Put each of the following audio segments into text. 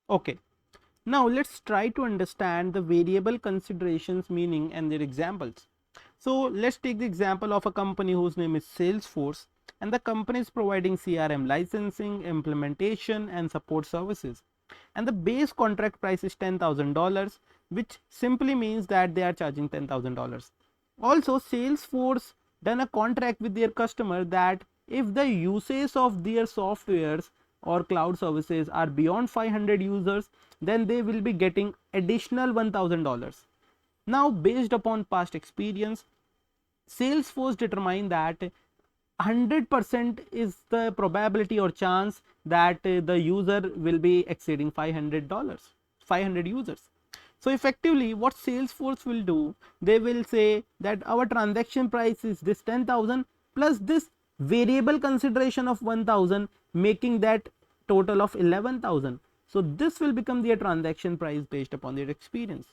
Okay, now let's try to understand the variable considerations meaning and their examples. So let's take the example of a company whose name is Salesforce, and the company is providing CRM licensing, implementation and support services, and the base contract price is $10,000, which simply means that they are charging $10,000. Also, Salesforce done a contract with their customer that if the usage of their softwares or cloud services are beyond 500 users, then they will be getting additional $1,000. Now, based upon past experience, Salesforce determined that 100% is the probability or chance that the user will be exceeding $500, 500 users. So effectively what Salesforce will do, they will say that our transaction price is this 10,000 plus this variable consideration of 1,000, making that total of 11,000. So this will become their transaction price based upon their experience.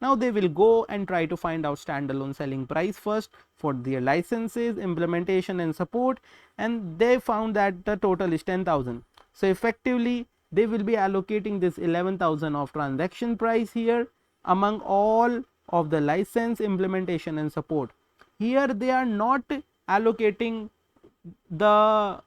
Now they will go and try to find out standalone selling price first for their licenses, implementation and support, and they found that the total is 10,000. So effectively they will be allocating this 11,000 of transaction price here among all of the license, implementation and support. Here they are not allocating the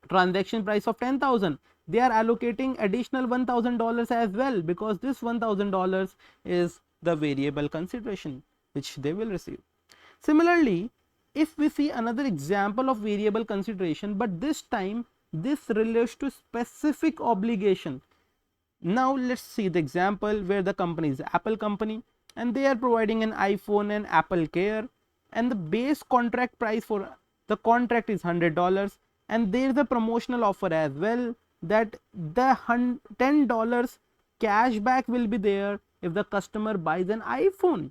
transaction price of 10,000, they are allocating additional $1,000 as well, because this $1,000 is the variable consideration which they will receive. Similarly, if we see another example of variable consideration, but this time this relates to specific obligation. Now let's see the example where the company is Apple company and they are providing an iPhone and Apple Care, and the base contract price for the contract is $100, and there is a promotional offer as well that the $10 cashback will be there if the customer buys an iPhone.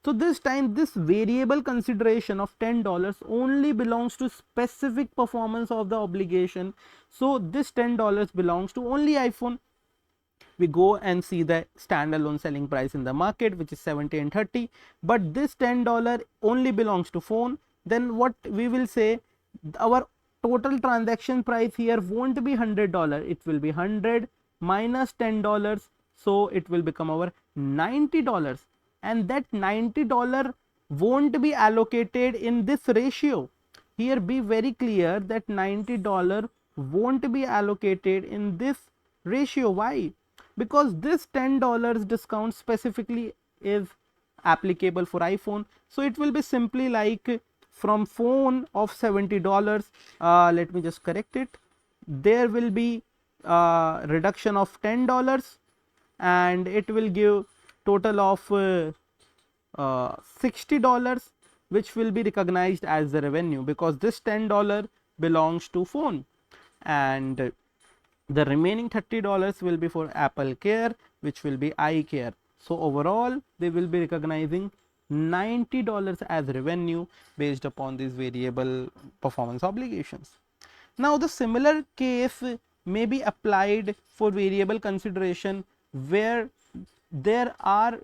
So this time this variable consideration of $10 only belongs to specific performance of the obligation. So this $10 belongs to only iPhone. We go and see the standalone selling price in the market, which is 70 and 30, but this $10 only belongs to phone. Then what we will say, our total transaction price here won't be $100, it will be 100 minus $10, so it will become our $90, and that $90 won't be allocated in this ratio. Here be very clear that $90 won't be allocated in this ratio. Why? Because this $10 discount specifically is applicable for iPhone. So it will be simply like from phone of $70, let me just correct it, there will be reduction of $10 and it will give total of $60, which will be recognized as the revenue because this $10 belongs to phone, and the remaining $30 will be for Apple Care, which will be eye care. So overall they will be recognizing $90 as revenue based upon these variable performance obligations. Now the similar case may be applied for variable consideration where there are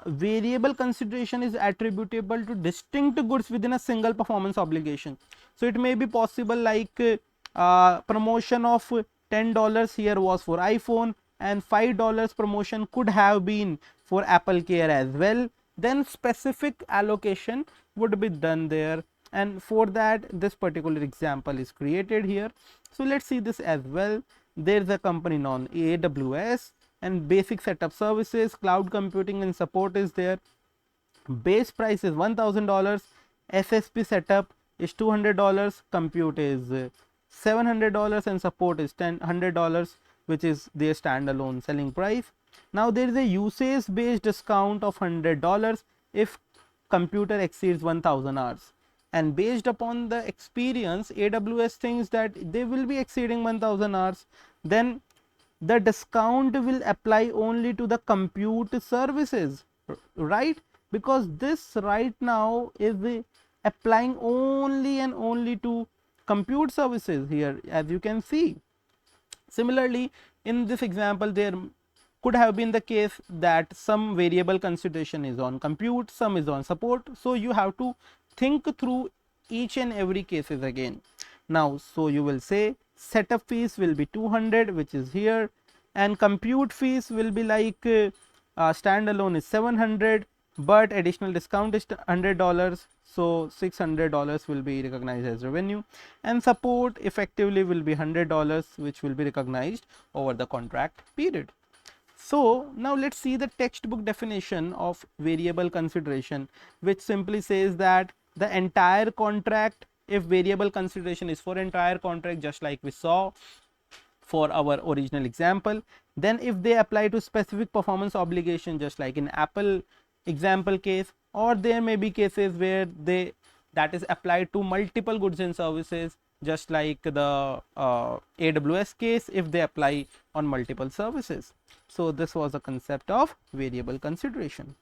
variable consideration is attributable to distinct goods within a single performance obligation. So it may be possible like promotion of $10 here was for iPhone and $5 promotion could have been for Apple Care as well. Then specific allocation would be done there, and for that this particular example is created here. So let's see this as well. There is a company known AWS, and basic setup services, cloud computing and support is there. Base price is $1,000, SSP setup is $200, compute is $700 and support is $100, which is their standalone selling price. Now there is a usage based discount of $100 if computer exceeds 1000 hours, and based upon the experience AWS thinks that they will be exceeding 1000 hours, then the discount will apply only to the compute services, right? Because this right now is applying only and only to compute services here, as you can see. Similarly, in this example there could have been the case that some variable consideration is on compute, some is on support, so you have to think through each and every cases again. Now so you will say setup fees will be 200, which is here, and compute fees will be like standalone is 700, but additional discount is $100, so $600 will be recognized as revenue, and support effectively will be $100, which will be recognized over the contract period. So now let's see the textbook definition of variable consideration, which simply says that the entire contract, if variable consideration is for entire contract, just like we saw for our original example, then if they apply to specific performance obligation, just like in Apple example case, or there may be cases where they that is applied to multiple goods and services, just like the AWS case, if they apply on multiple services. So this was the concept of variable consideration.